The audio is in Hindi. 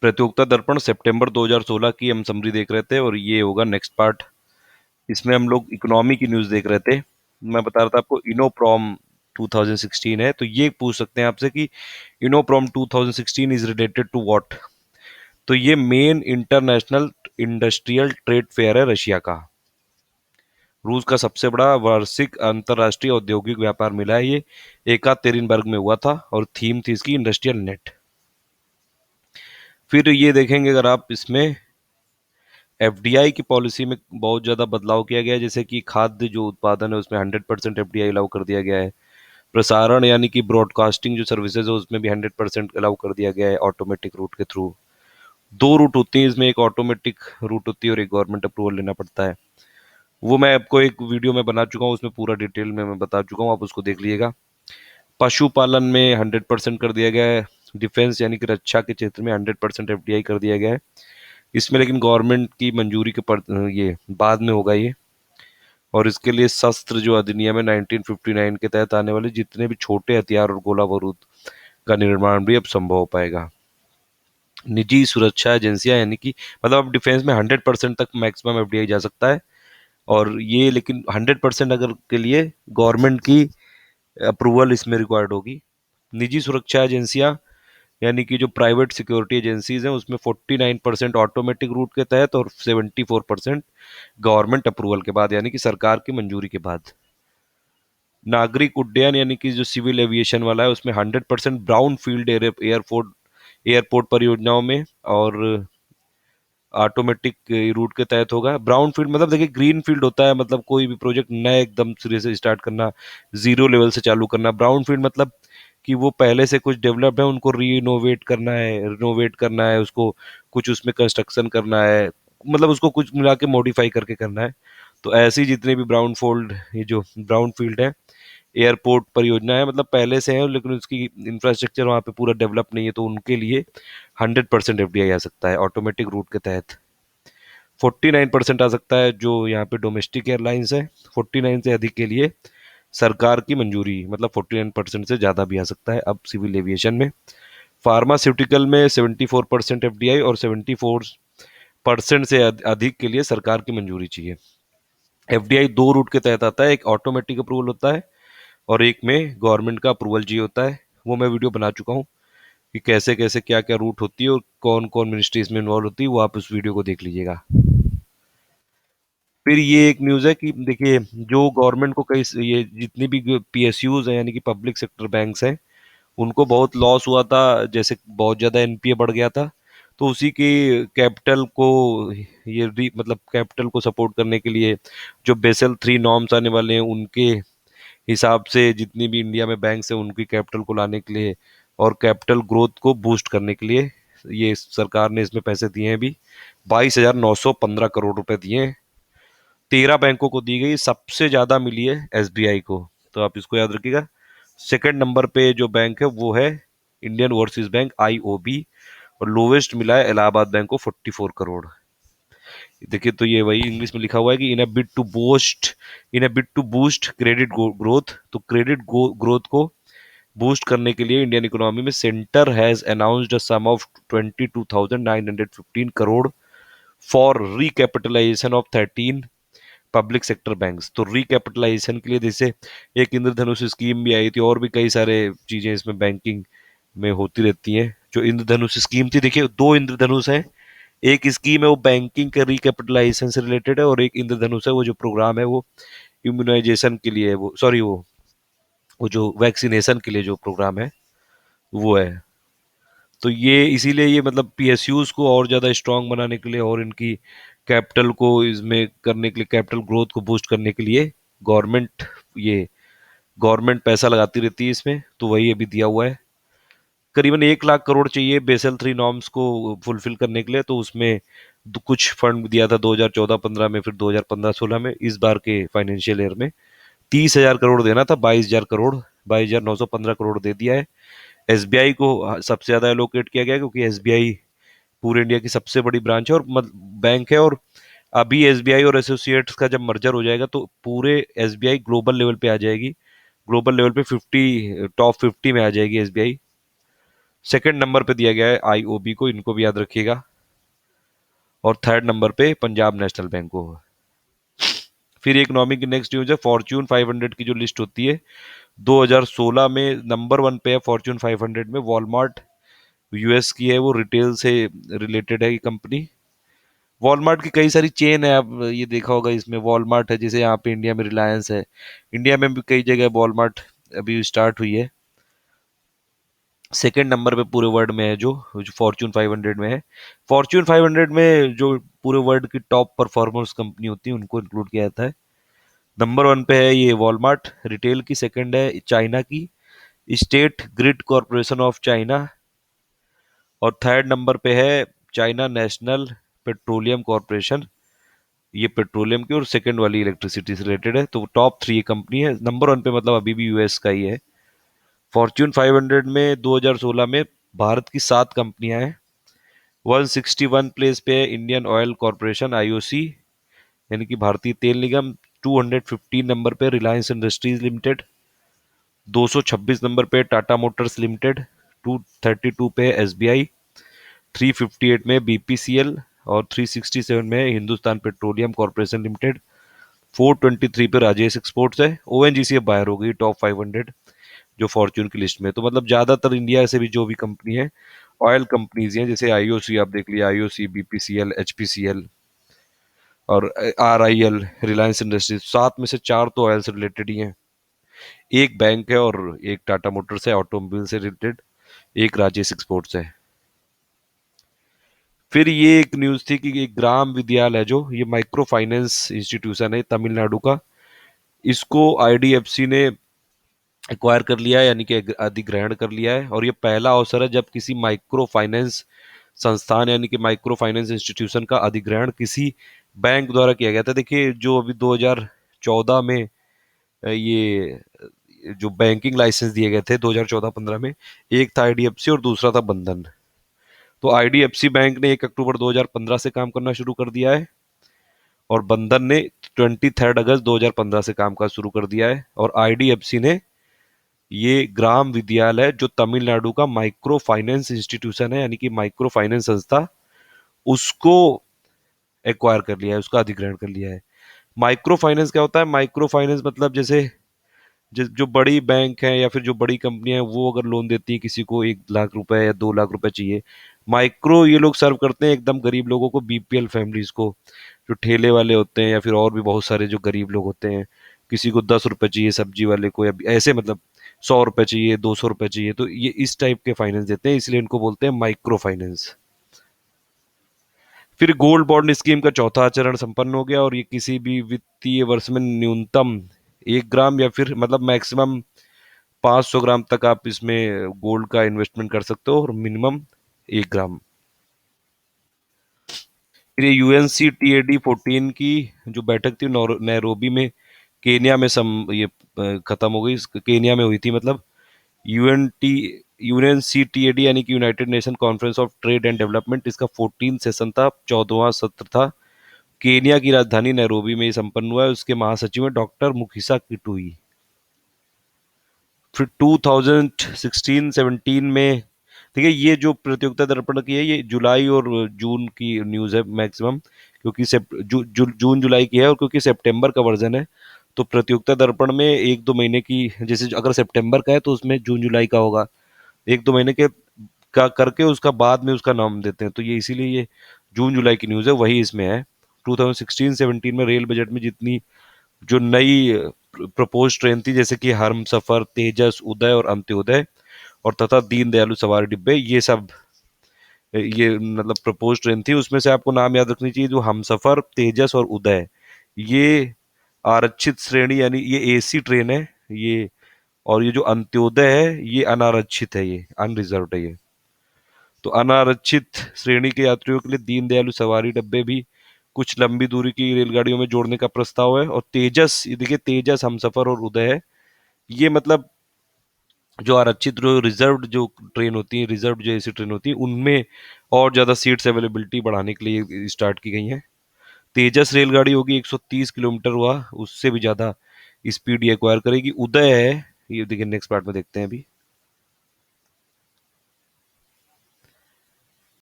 प्रतियोगिता दर्पण सितंबर 2016 की हम समरी देख रहे थे, और ये होगा नेक्स्ट पार्ट। इसमें हम लोग इकोनॉमी की न्यूज़ देख रहे थे। मैं बता रहा था आपको इनोप्रॉम 2016 है, तो ये पूछ सकते हैं आपसे कि इनोप्रॉम 2016 इज रिलेटेड टू व्हाट। तो ये main international industrial trade fair है रशिया का। रूस का सबसे बड़ा वार्षिक अंतर्राष्ट्रीय औद्योगिक व्यापार मेला है ये। एकातेरिनबर्ग में हुआ था और थीम थी इसकी इंडस्ट्रियल नेट। फिर ये देखेंगे अगर आप इसमें एफडीआई की पॉलिसी में बहुत ज़्यादा बदलाव किया गया है, जैसे कि खाद्य जो उत्पादन है उसमें 100% एफडीआई अलाउ कर दिया गया है। प्रसारण यानी कि ब्रॉडकास्टिंग जो सर्विसेज है उसमें भी 100% अलाउ कर दिया गया है ऑटोमेटिक रूट के थ्रू। दो रूट होती है इसमें, एक ऑटोमेटिक रूट होती है और एक गवर्नमेंट अप्रूवल लेना पड़ता है। वो मैं आपको एक वीडियो में बना चुका हूँ, उसमें पूरा डिटेल में मैं बता चुका हूँ, आप उसको देख लीजिएगा। पशुपालन में 100% कर दिया गया है। डिफेंस यानी कि रक्षा के क्षेत्र में 100% एफडीआई कर दिया गया है इसमें, लेकिन गवर्नमेंट की मंजूरी के ये बाद में होगा ये। और इसके लिए शस्त्र जो अधिनियम है 1959 के तहत आने वाले जितने भी छोटे हथियार और गोला बारूद का निर्माण भी अब संभव हो पाएगा। निजी सुरक्षा एजेंसियां यानी कि मतलब अब डिफेंस में 100% तक मैक्सिमम एफडीआई जा सकता है, और ये लेकिन 100% अगर के लिए गवर्नमेंट की अप्रूवल इसमें रिक्वायर्ड होगी। निजी सुरक्षा एजेंसियां यानी कि जो प्राइवेट सिक्योरिटी एजेंसीज हैं उसमें 49% ऑटोमेटिक रूट के तहत और 74% गवर्नमेंट अप्रूवल के बाद यानी कि सरकार की मंजूरी के बाद। नागरिक उड्डयन यानी कि जो सिविल एविएशन वाला है उसमें 100% ब्राउन फील्ड एयरपोर्ट एयरपोर्ट परियोजनाओं में और ऑटोमेटिक रूट के तहत होगा। ब्राउन फील्ड मतलब देखिए ग्रीन फील्ड होता है, मतलब कोई भी प्रोजेक्ट नया एकदम सिरे से स्टार्ट करना, जीरो लेवल से चालू करना। ब्राउन फील्ड मतलब कि वो पहले से कुछ डेवलप्ड है, उनको रीइनोवेट करना है, रिनोवेट करना है उसको, कुछ उसमें कंस्ट्रक्शन करना है, मतलब उसको कुछ मिला के मॉडिफाई करके करना है। तो ऐसी जितने भी ब्राउन फील्ड, ये जो ब्राउन फील्ड है एयरपोर्ट परियोजना है, मतलब पहले से है लेकिन उसकी इंफ्रास्ट्रक्चर वहाँ पे पूरा डेवलप नहीं है, तो उनके लिए 100% एफडीआई आ सकता है ऑटोमेटिक रूट के तहत। 49% आ सकता है जो यहाँ पे डोमेस्टिक एयरलाइंस है। 49 से अधिक के लिए सरकार की मंजूरी, मतलब 49% से ज़्यादा भी आ सकता है अब सिविल एविएशन में। फार्मास्यूटिकल में 74% एफडीआई और 74% से अधिक के लिए सरकार की मंजूरी चाहिए। एफडीआई दो रूट के तहत आता है, एक ऑटोमेटिक अप्रूवल होता है और एक में गवर्नमेंट का अप्रूवल चाहिए होता है। वो मैं वीडियो बना चुका हूँ कि कैसे कैसे क्या क्या रूट होती है और कौन कौन मिनिस्ट्री इसमें इन्वॉल्व होती है, वो आप उस वीडियो को देख लीजिएगा। फिर ये एक न्यूज़ है कि देखिए जो गवर्नमेंट को कई ये जितनी भी पीएसयूज हैं यानी कि पब्लिक सेक्टर बैंक्स हैं उनको बहुत लॉस हुआ था, जैसे बहुत ज़्यादा एनपीए बढ़ गया था। तो उसी की कैपिटल को मतलब कैपिटल को सपोर्ट करने के लिए जो बेसल 3 नॉर्म्स आने वाले हैं उनके हिसाब से जितनी भी इंडिया में बैंक्स हैं उनकी कैपिटल को लाने के लिए और कैपिटल ग्रोथ को बूस्ट करने के लिए ये सरकार ने इसमें पैसे दिए हैं। अभी 22,915 करोड़ रुपए दिए हैं। 13 बैंकों को दी गई, सबसे ज्यादा मिली है एसबीआई को, तो आप इसको याद रखिएगा। सेकंड नंबर पे जो बैंक है वो है इंडियन ओवरसीज बैंक आईओबी, और लोवेस्ट मिला है इलाहाबाद बैंक को 44 करोड़। देखिए तो ये वही इंग्लिश में लिखा हुआ है कि in a bid to boost credit growth. तो क्रेडिट ग्रोथ को बूस्ट करने के लिए इंडियन इकोनॉमी में centre has announced a sum of 22,915 crore for recapitalisation of 13 public sector banks. तो रिकैपिटलाइजेशन के लिए जैसे एक इंद्रधनुष स्कीम भी आई थी, और भी कई सारे चीजें इसमें बैंकिंग में होती रहती हैं। जो इंद्रधनुष स्कीम थी, देखिए दो इंद्रधनुष है, एक स्कीम है वो बैंकिंग के रिकैपिटलाइजेशन से रिलेटेड है, और एक इंद्रधनुष है वो जो प्रोग्राम है वो इम्यूनाइजेशन के लिए है, वो सॉरी वो जो वैक्सीनेशन के लिए जो प्रोग्राम है वो है। तो ये इसीलिए ये मतलब पीएसयूज को और ज़्यादा स्ट्रांग बनाने के लिए और इनकी कैपिटल को इसमें करने के लिए, कैपिटल ग्रोथ को बूस्ट करने के लिए गवर्नमेंट ये गवर्नमेंट पैसा लगाती रहती है इसमें, तो वही अभी दिया हुआ है। करीबन 1 लाख करोड़ चाहिए बेसल 3 नॉर्म्स को फुलफिल करने के लिए, तो उसमें कुछ फंड दिया था 2014-15 में, फिर 2015-16 में, इस बार के फाइनेंशियल ईयर में 30,000 करोड़ देना था, 22,000 करोड़, 22,915 करोड़ दे दिया है। एसबीआई को सबसे ज्यादा एलोकेट किया गया क्योंकि एसबीआई पूरे इंडिया की सबसे बड़ी ब्रांच है और बैंक है, और अभी एसबीआई और एसोसिएट्स का जब मर्जर हो जाएगा तो पूरे एसबीआई ग्लोबल लेवल पे आ जाएगी। ग्लोबल लेवल पे 50 टॉप 50 में आ जाएगी एसबीआई। सेकंड नंबर पे दिया गया है आईओबी को, इनको भी याद रखिएगा। और थर्ड नंबर पे पंजाब नेशनल बैंक को। फिर इकोनॉमी की नेक्स्ट न्यूज है, फॉर्च्यून 500 की जो लिस्ट होती है 2016 में नंबर वन पे है फॉर्च्यून 500 में वॉलमार्ट। यूएस की है, वो रिटेल से रिलेटेड है ये कंपनी। वॉलमार्ट की कई सारी चेन है, आप ये देखा होगा, इसमें वॉलमार्ट है, जैसे यहाँ पे इंडिया में रिलायंस है, इंडिया में भी कई जगह वॉलमार्ट अभी स्टार्ट हुई है। सेकंड नंबर पे पूरे वर्ल्ड में है जो फॉर्च्यून 500 में है। फॉर्च्यून 500 में जो पूरे वर्ल्ड की टॉप परफॉर्मर्स कंपनी होती है उनको इंक्लूड किया जाता है। नंबर वन पे है ये वॉलमार्ट रिटेल की, सेकंड है चाइना की state grid corporation of China, और थर्ड नंबर पे है चाइना नेशनल पेट्रोलियम कॉरपोरेशन, ये पेट्रोलियम की, और सेकंड वाली इलेक्ट्रिसिटी से रिलेटेड है। तो टॉप थ्री कंपनी है, नंबर वन पे मतलब अभी भी यूएस का ही है। फॉर्च्यून 500 में 2016 में भारत की 7 कंपनियां हैं। 161 प्लेस पे है इंडियन ऑयल कॉरपोरेशन आईओसी, यानी कि भारतीय तेल निगम। 215 नंबर पे रिलायंस इंडस्ट्रीज लिमिटेड। 226 नंबर पे टाटा मोटर्स लिमिटेड। 232 पे एसबीआई। 358 में बीपीसीएल। और 367 में हिंदुस्तान पेट्रोलियम कॉरपोरेशन लिमिटेड। 423 पे राजेश एक्सपोर्ट्स है। ओएनजीसी अब बाहर हो गई टॉप 500 जो फॉर्च्यून की लिस्ट में। तो मतलब ज्यादातर इंडिया से भी जो भी कंपनी है ऑयल कंपनीज हैं, जैसे आईओसी आप देख लिया, आईओसी, बीपीसीएल, एचपीसीएल और आरआईएल, रिलायंस इंडस्ट्रीज, 7 में से 4 तो ऑयल से रिलेटेड ही हैं। एक बैंक है और एक टाटा मोटर्स है ऑटोमोबाइल से रिलेटेड, एक राजेश एक्सपोर्ट्स है। फिर ये एक न्यूज थी कि एक ग्राम विद्यालय है जो ये माइक्रो फाइनेंस इंस्टीट्यूशन है तमिलनाडु का, इसको आईडीएफसी ने एक्वायर कर लिया है, यानी कि अधिग्रहण कर लिया है। और ये पहला अवसर है जब किसी माइक्रो फाइनेंस संस्थान यानी कि माइक्रो फाइनेंस इंस्टीट्यूशन का अधिग्रहण किसी बैंक द्वारा किया गया था। देखिए जो अभी 2014 में ये जो बैंकिंग लाइसेंस दिए गए थे 2014-15 में, एक था आईडीएफसी और दूसरा था बंधन। तो आईडीएफसी बैंक ने 1 अक्टूबर 2015 से काम करना शुरू कर दिया है, और बंधन ने 23 अगस्त 2015 से काम काज शुरू कर दिया है। और आईडीएफसी ने ये ग्राम विद्यालय जो तमिलनाडु का माइक्रो फाइनेंस इंस्टीट्यूशन है, यानी कि माइक्रो फाइनेंस संस्था, उसको एक्वायर कर लिया है, उसका अधिग्रहण कर लिया है। माइक्रो फाइनेंस क्या होता है? माइक्रो फाइनेंस मतलब जैसे जो बड़ी बैंक है या फिर जो बड़ी कंपनियां हैं वो अगर लोन देती है किसी को 1 लाख रुपए या 2 लाख रुपए चाहिए, माइक्रो ये लोग सर्व करते हैं एकदम गरीब लोगों को, बीपीएल फैमिलीज को, जो ठेले वाले होते हैं या फिर और भी बहुत सारे जो गरीब लोग होते हैं। किसी को 10 रुपए चाहिए सब्जी वाले को, या ऐसे मतलब 100 रुपए चाहिए, 200 रुपए चाहिए, तो ये इस टाइप के फाइनेंस देते हैं, इसलिए इनको बोलते हैं माइक्रो फाइनेंस। फिर गोल्ड बॉन्ड स्कीम का चौथा चरण संपन्न हो गया, और ये किसी भी वित्तीय वर्ष में न्यूनतम 1 ग्राम या फिर मतलब मैक्सिमम 500 ग्राम तक आप इसमें गोल्ड का इन्वेस्टमेंट कर सकते हो, और मिनिमम 1 ग्राम। फिर ये UNCTAD 14 की जो बैठक थी नैरोबी में केनिया में खत्म हो गई, केनिया में हुई थी मतलब। यूएनटी यूएनसीटीएडी यानी कि United nation conference of trade and development, इसका 14 सेशन था, 14वां सत्र था। केनिया की राजधानी नैरोबी में ये संपन्न हुआ है। उसके महासचिव हैं डॉक्टर मुखिसा किटुई। फिर 2016-17 में, देखिए ये जो प्रतियोगिता दर्पण की है ये जुलाई और जून की न्यूज़ है मैक्सिमम, क्योंकि जून जुलाई की है, और क्योंकि सितंबर का वर्जन है तो प्रतियोगिता दर्पण में 1-2 महीने की, जैसे अगर सितंबर का है तो उसमें जून जुलाई का होगा, 1-2 महीने के का करके उसका बाद में उसका नाम देते हैं, तो ये इसीलिए ये जून जुलाई की न्यूज़ है, वही इसमें है। 2016-17 में रेल बजट में जितनी जो नई प्रपोज ट्रेन थी, जैसे कि हम सफर, तेजस, उदय और अंत्योदय, और तथा दीन दयालु सवारी डिब्बे, ये सब ये मतलब प्रपोज ट्रेन थी, उसमें से आपको नाम याद रखनी चाहिए, जो हम सफर, तेजस और उदय, ये आरक्षित श्रेणी यानी ये एसी ट्रेन है ये। और ये जो अंत्योदय है ये अनारक्षित है, ये अनरिजर्व्ड है ये। तो अनारक्षित श्रेणी के यात्रियों के लिए दीनदयालु सवारी डब्बे भी कुछ लंबी दूरी की रेलगाड़ियों में जोड़ने का प्रस्ताव है। और तेजस, ये देखिए तेजस, हमसफर और उदय है, ये मतलब जो आरक्षित जो रिजर्व्ड जो ट्रेन होती है, रिजर्व्ड जो एसी ट्रेन होती है, उनमें और ज्यादा सीट्स अवेलेबिलिटी बढ़ाने के लिए स्टार्ट की गई है। तेजस रेलगाड़ी होगी 130 किलोमीटर हुआ, उससे भी ज्यादा स्पीड ये एक्वायर करेगी। उदय है, ये देखिए नेक्स्ट पार्ट में देखते हैं अभी।